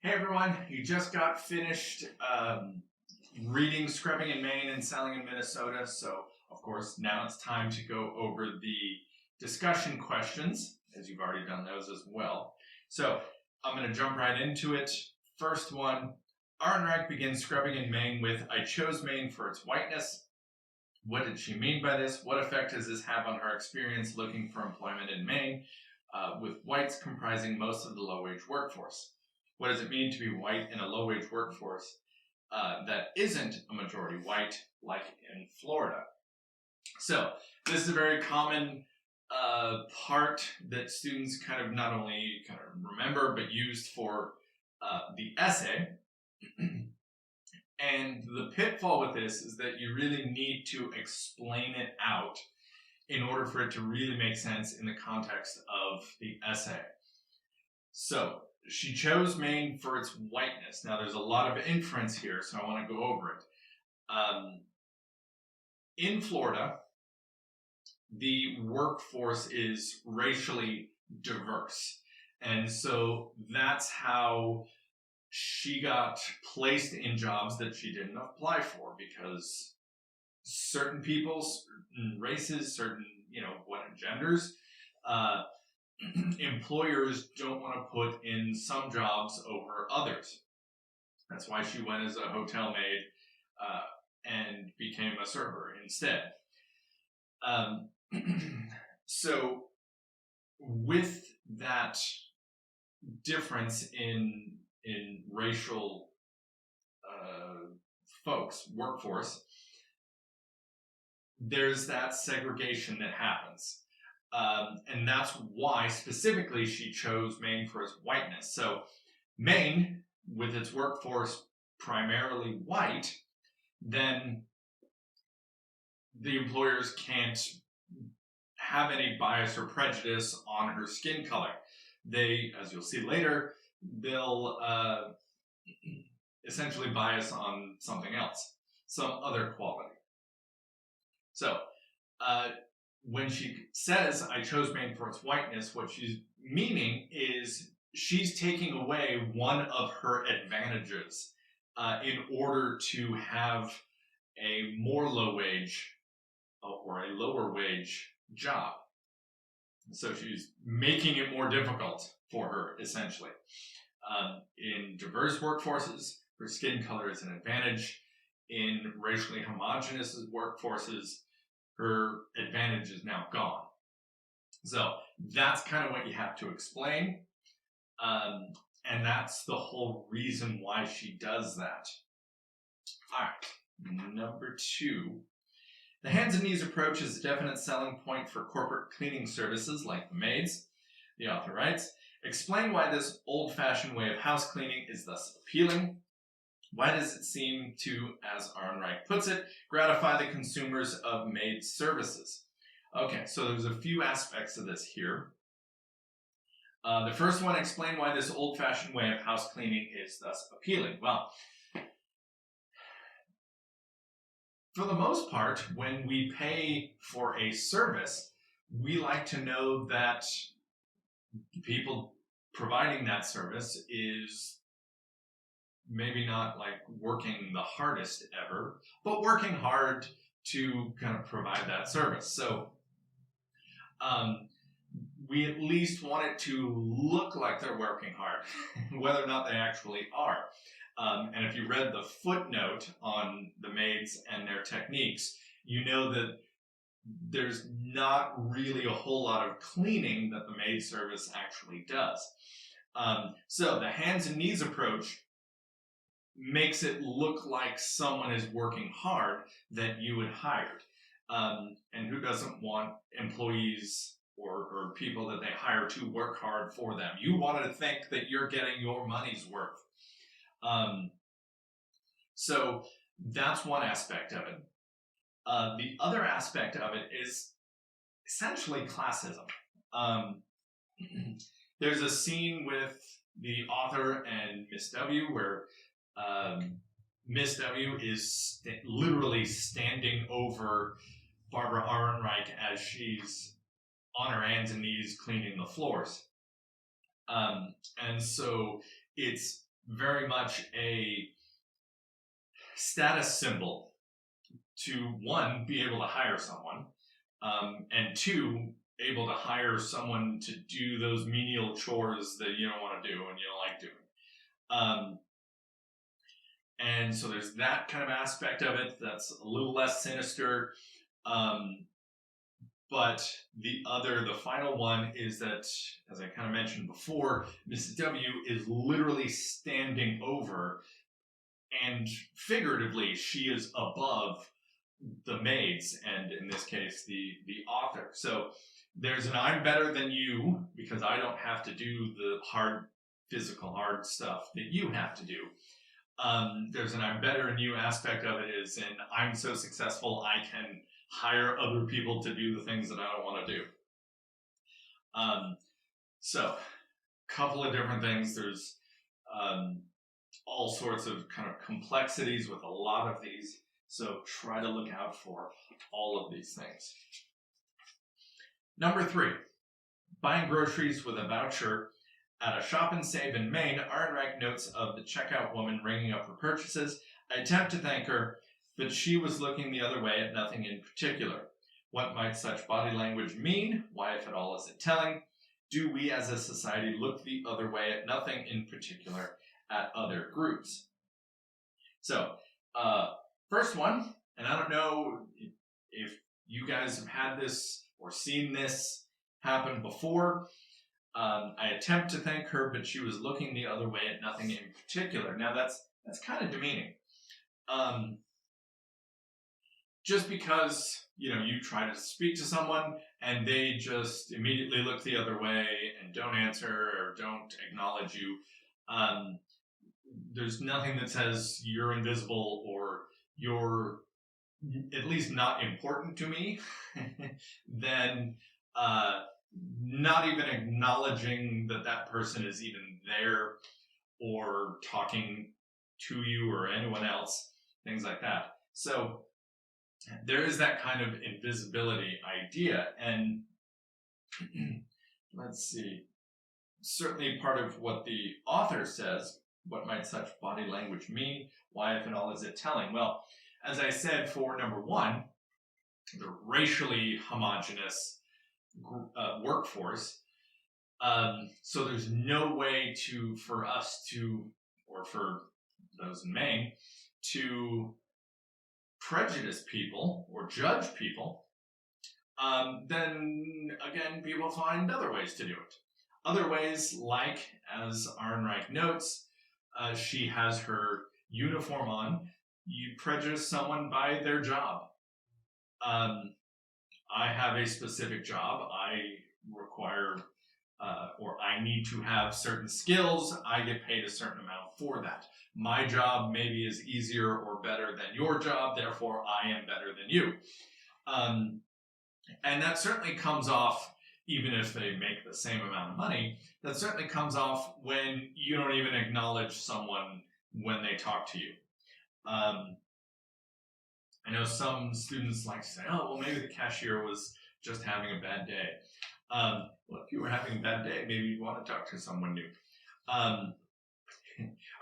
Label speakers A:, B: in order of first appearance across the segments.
A: Hey everyone, you just got finished reading Scrubbing in Maine and Selling in Minnesota, so of course now it's time to go over the discussion questions, as you've already done those as well. So I'm going to jump right into it. First one, Ehrenreich begins Scrubbing in Maine with, "I chose Maine for its whiteness." What did she mean by this? What effect does this have on her experience looking for employment in Maine, with whites comprising most of the low-wage workforce? What does it mean to be white in a low-wage workforce that isn't a majority white, like in Florida? So this is a very common part that students kind of not only kind of remember, but used for the essay. And the pitfall with this is that you really need to explain it out in order for it to really make sense in the context of the essay. So she chose Maine for its whiteness. Now, there's a lot of inference here, so I want to go over it. In Florida, the workforce is racially diverse. And so that's how she got placed in jobs that she didn't apply for, because certain people, certain races, certain, genders, employers don't want to put in some jobs over others. That's why she went as a hotel maid and became a server instead. So with that difference in racial workforce, there's that segregation that happens. And that's why specifically she chose Maine for its whiteness. So Maine, with its workforce primarily white, then the employers can't have any bias or prejudice on her skin color. They, as you'll see later, they'll essentially bias on something else, some other quality. So when she says, "I chose Maine for its whiteness," what she's meaning is she's taking away one of her advantages in order to have a more low wage or a lower wage job. So she's making it more difficult for her, essentially. In diverse workforces, her skin color is an advantage. In racially homogenous workforces, her advantage is now gone. So that's kind of what you have to explain. And that's the whole reason why she does that. All right, number 2. The hands and knees approach is a definite selling point for corporate cleaning services like the maids. The author writes, "Explain why this old-fashioned way of house cleaning is thus appealing. Why does it seem to, as Ehrenreich puts it, gratify the consumers of maid services?" Okay, so there's a few aspects of this here. The first one, explain why this old-fashioned way of house cleaning is thus appealing. Well, for the most part, when we pay for a service, we like to know that the people providing that service is maybe not like working the hardest ever, but working hard to kind of provide that service. So we at least want it to look like they're working hard, whether or not they actually are. And if you read the footnote on the maids and their techniques, you know that there's not really a whole lot of cleaning that the maid service actually does. So the hands and knees approach makes it look like someone is working hard that you had hired. And who doesn't want employees or people that they hire to work hard for them? You want to think that you're getting your money's worth. So that's one aspect of it. The other aspect of it is essentially classism. There's a scene with the author and Miss W where Miss W is literally standing over Barbara Ehrenreich as she's on her hands and knees cleaning the floors. And so it's very much a status symbol to, one, be able to hire someone, and two, able to hire someone to do those menial chores that you don't want to do and you don't like doing. And so there's that kind of aspect of it that's a little less sinister. But the final one is that, as I kind of mentioned before, Mrs. W is literally standing over, and figuratively, she is above the maids, and in this case, the author. So there's an I'm better than you because I don't have to do the physical hard stuff that you have to do. There's an I'm better than you aspect of it is, and I'm so successful I can hire other people to do the things that I don't want to do. So, couple of different things. There's all sorts of kind of complexities with a lot of these. So try to look out for all of these things. Number 3, buying groceries with a voucher at a Shop and Save in Maine. Ehrenreich notes of the checkout woman ringing up her purchases. I attempt to thank her, but she was looking the other way at nothing in particular. What might such body language mean? Why, if at all, is it telling? Do we as a society look the other way at nothing in particular at other groups? So, first one, and I don't know if you guys have had this or seen this happen before. I attempt to thank her, but she was looking the other way at nothing in particular. Now that's kind of demeaning. Just because, you try to speak to someone and they just immediately look the other way and don't answer or don't acknowledge you, there's nothing that says you're invisible or you're at least not important to me than not even acknowledging that person is even there or talking to you or anyone else, things like that. So there is that kind of invisibility idea, and let's see, certainly part of what the author says, what might such body language mean? Why, if at all, is it telling? Well, as I said, for number 1, the racially homogenous workforce, so there's no way for us to, or for those in Maine, to prejudice people or judge people. Then again, people find other ways to do it. Other ways, like, as Ehrenreich notes, she has her uniform on. You prejudice someone by their job. I have a specific job. I require, or I need to have certain skills. I get paid a certain amount for that. My job maybe is easier or better than your job, therefore I am better than you. And that certainly comes off, even if they make the same amount of money, that certainly comes off when you don't even acknowledge someone when they talk to you. I know some students like to say, oh, well, maybe the cashier was just having a bad day. Well, if you were having a bad day, maybe you'd want to talk to someone new.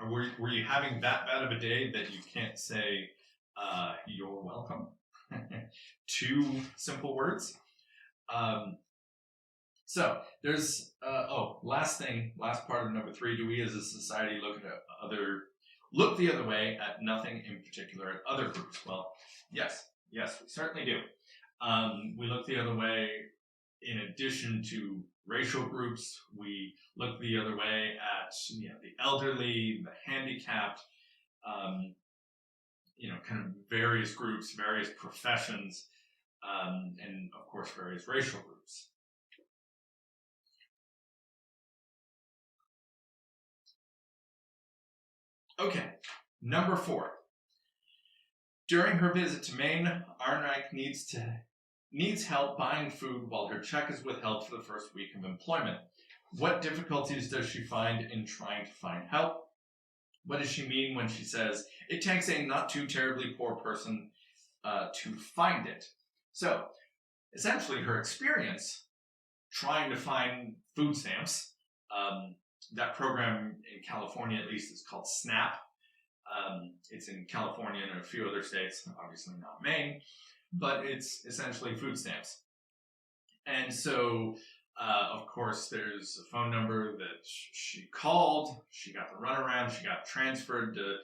A: Or were you having that bad of a day that you can't say, you're welcome? 2 simple words. So there's, last part of number 3, do we as a society look the other way at nothing in particular at other groups? Well, yes, we certainly do. We look the other way in addition to racial groups. We look the other way at the elderly, the handicapped, kind of various groups, various professions, and of course various racial groups. Okay, number 4. During her visit to Maine, Ehrenreich needs help buying food while her check is withheld for the first week of employment. What difficulties does she find in trying to find help? What does she mean when she says, it takes a not too terribly poor person to find it? So, essentially her experience trying to find food stamps That program in California, at least, is called SNAP. It's in California and a few other states, obviously not Maine, but it's essentially food stamps. And so, of course, there's a phone number that she called. She got the runaround. She got transferred to,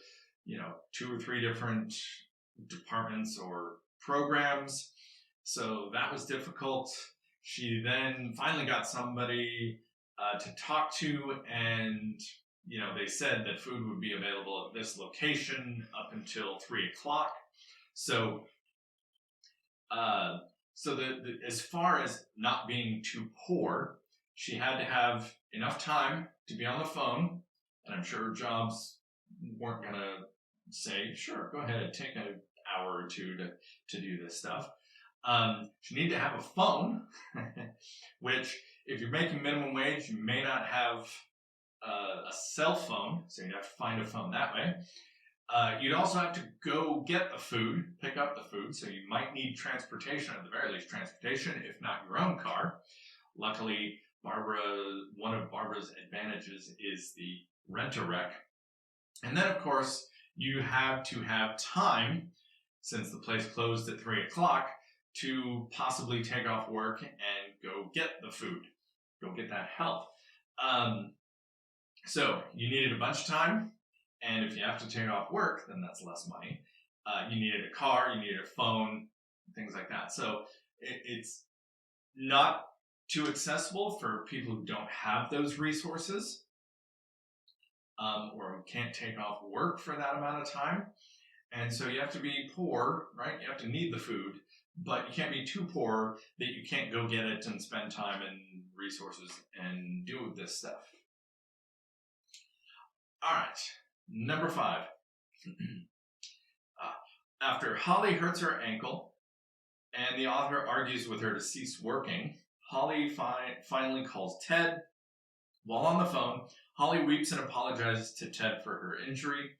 A: 2 or 3 different departments or programs. So that was difficult. She then finally got somebody to talk to, and they said that food would be available at this location up until 3 o'clock. So, as far as not being too poor, she had to have enough time to be on the phone, and I'm sure jobs weren't gonna say, "Sure, go ahead, take an hour or two to do this stuff." She needed to have a phone, which, if you're making minimum wage, you may not have a cell phone, so you'd have to find a phone that way. You'd also have to go get the food, pick up the food, so you might need transportation, at the very least transportation, if not your own car. Luckily, one of Barbara's advantages is the rent-a-wreck. And then, of course, you have to have time, since the place closed at 3 o'clock, to possibly take off work and go get the food, go get that help. So you needed a bunch of time, and if you have to take off work, then that's less money. You needed a car, you needed a phone, things like that. So it's not too accessible for people who don't have those resources, or who can't take off work for that amount of time. And so you have to be poor, right? You have to need the food, but you can't be too poor that you can't go get it and spend time and resources and do this stuff. All right, number 5. After Holly hurts her ankle and the author argues with her to cease working, Holly finally calls Ted. While on the phone, Holly weeps and apologizes to Ted for her injury.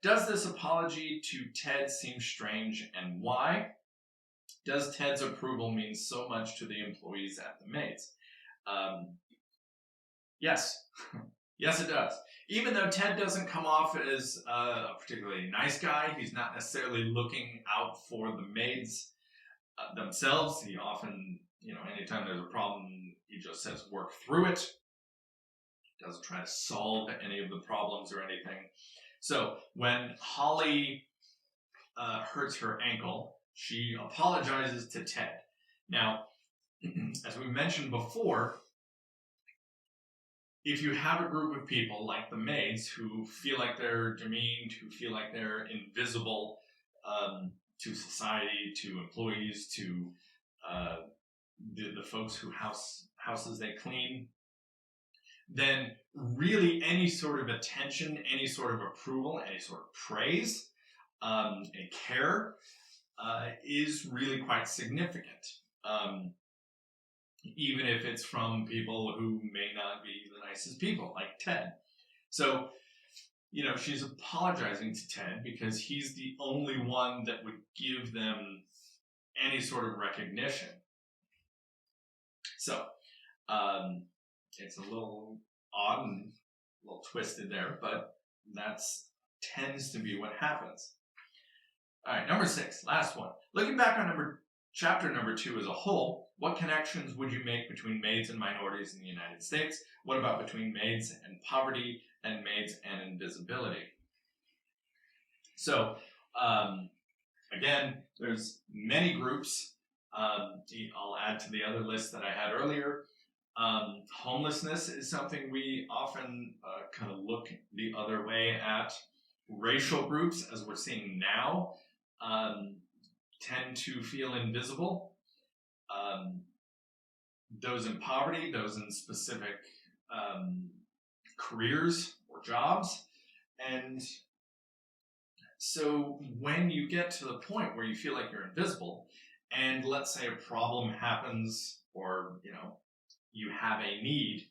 A: Does this apology to Ted seem strange, and why? Does Ted's approval mean so much to the employees at the Maids? Yes. Yes, it does. Even though Ted doesn't come off as a particularly nice guy, he's not necessarily looking out for the maids themselves. He often, anytime there's a problem, he just says work through it. He doesn't try to solve any of the problems or anything. So when Holly hurts her ankle, she apologizes to Ted. Now, as we mentioned before, if you have a group of people like the maids who feel like they're demeaned, who feel like they're invisible to society, to employees, to the folks who houses they clean, then really any sort of attention, any sort of approval, any sort of praise and care is really quite significant. Even if it's from people who may not be the nicest people, like Ted. So, she's apologizing to Ted because he's the only one that would give them any sort of recognition. So, it's a little odd and a little twisted there, but that's tends to be what happens. All right, number 6, last one. Looking back on chapter number 2 as a whole, what connections would you make between maids and minorities in the United States? What about between maids and poverty and maids and invisibility? So, again, there's many groups. I'll add to the other list that I had earlier. Homelessness is something we often kind of look the other way at. Racial groups, as we're seeing now, tend to feel invisible. Those in poverty, those in specific careers or jobs. And so when you get to the point where you feel like you're invisible, and let's say a problem happens, or you have a need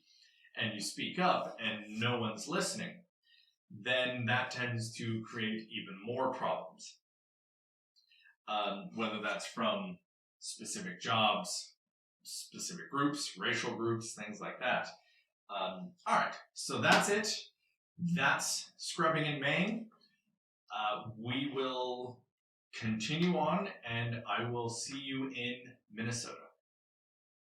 A: and you speak up and no one's listening, then that tends to create even more problems. Whether that's from specific jobs, specific groups, racial groups, things like that. All right, so that's it. That's scrubbing in Maine. We will continue on, and I will see you in Minnesota.